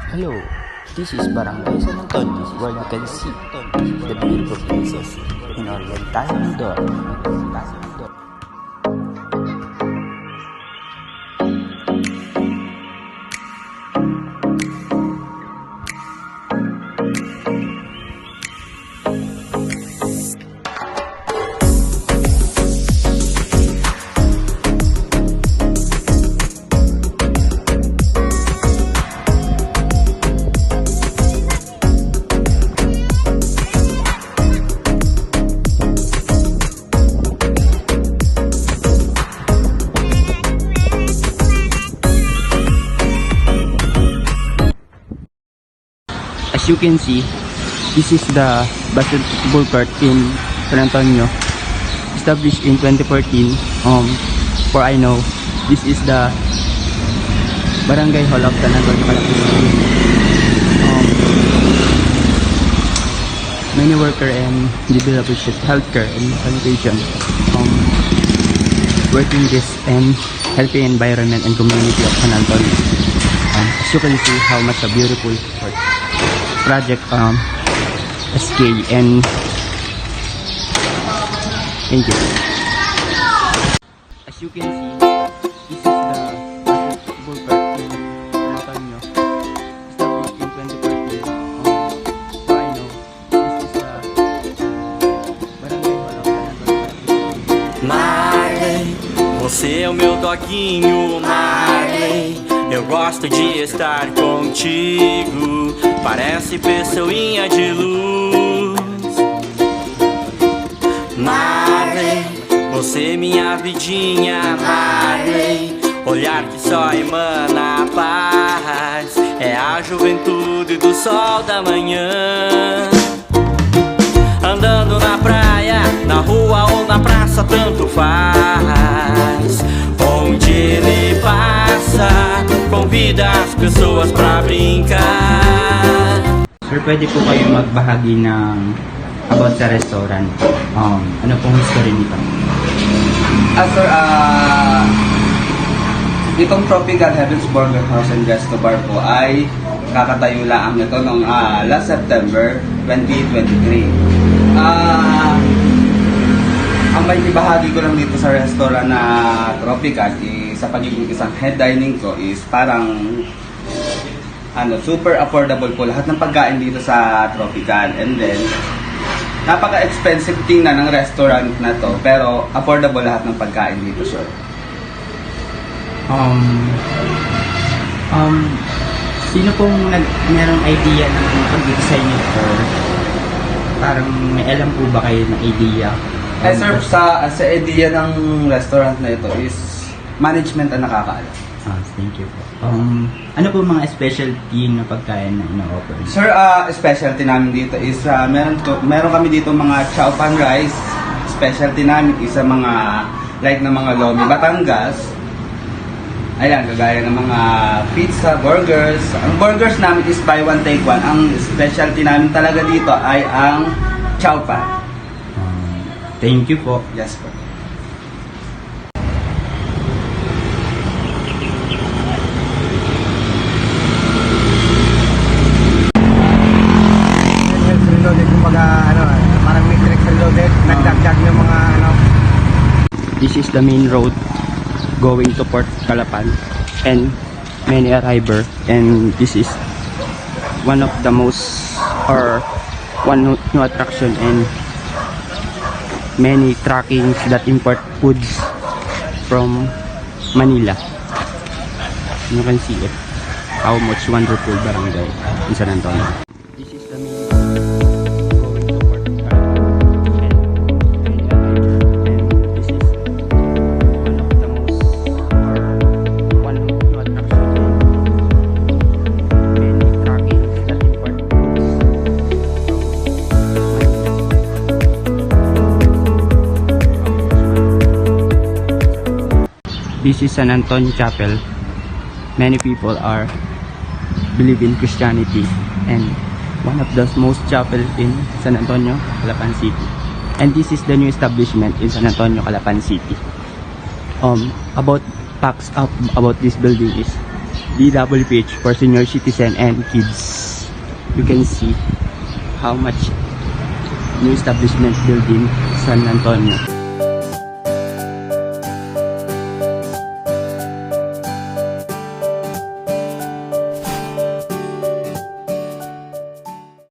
Hello, this is Barangay San Antonio, where you can see the beautiful places in Oriental Mindoro. As you can see, this is the basketball court in San Antonio, established in 2014. For I know, this is the Barangay Hall of San Antonio, Calapan. Many worker and developers with healthcare and sanitation, working this and healthy environment and community of San Antonio. As you can see how much a beautiful project SK, and thank you. As you can see, this is the basketball court in San Antonio, established in 2014. So I know this is the Barangay Hall of San Antonio. Marley, você é o meu doguinho, Marley. Eu gosto de estar contigo, parece pessoinha de luz. Marley, você minha vidinha, Marley. Olhar que só emana paz, é a juventude do sol da manhã. Andando na praia, na rua ou na praça, tanto faz. Onde ele passa, convida as pessoas pra brincar. Sir, pwede po kayo magbahagi ng about sa restaurant. Ano pong history nito? Sir, itong Tropical Heavens Burger House and Resto Bar po ay kakatayo lang nito noong last September 2023. Ang may ibahagi ko lang dito sa restaurant na Tropical sa pagiging isang head dining ko is parang super affordable po lahat ng pagkain dito sa Tropical, and then napaka-expensive tingnan ng restaurant na to pero affordable lahat ng pagkain dito, sir. Sino pong merong idea ng pag-design nito? Parang may alam po ba kayo ng idea? Sir, sa idea ng restaurant na ito is management ang nakakaalam. Thank you po. Ano po mga specialty na pagkain na ina-offer? Sir, specialty namin dito is meron kami dito mga chow pan rice. Specialty namin is mga like na mga lomi Batangas. Ayan, kagaya ng mga pizza, burgers. Ang burgers namin is buy one take one. Ang specialty namin talaga dito ay ang chow pan. Thank you po. Yes po. Reloaded, kumbaga parang matrix reloaded, nagdagdag ng mga This is the main road going to Port Calapan and many arriver, and this is one of the most or one new attraction and many truckings that import foods from Manila. You can see it, how much wonderful barangay in San Antonio. This is the main going to Port Calapan and many arriver, and this is one of the most or one new attraction and many truckings that import foods from Manila. This is San Antonio Chapel. Many people believe in Christianity, and one of the most chapel in San Antonio, Calapan City. And this is the new establishment in San Antonio, Calapan City. About facts about this building is DWPH for senior citizen and kids. You can see how much new establishment building San Antonio.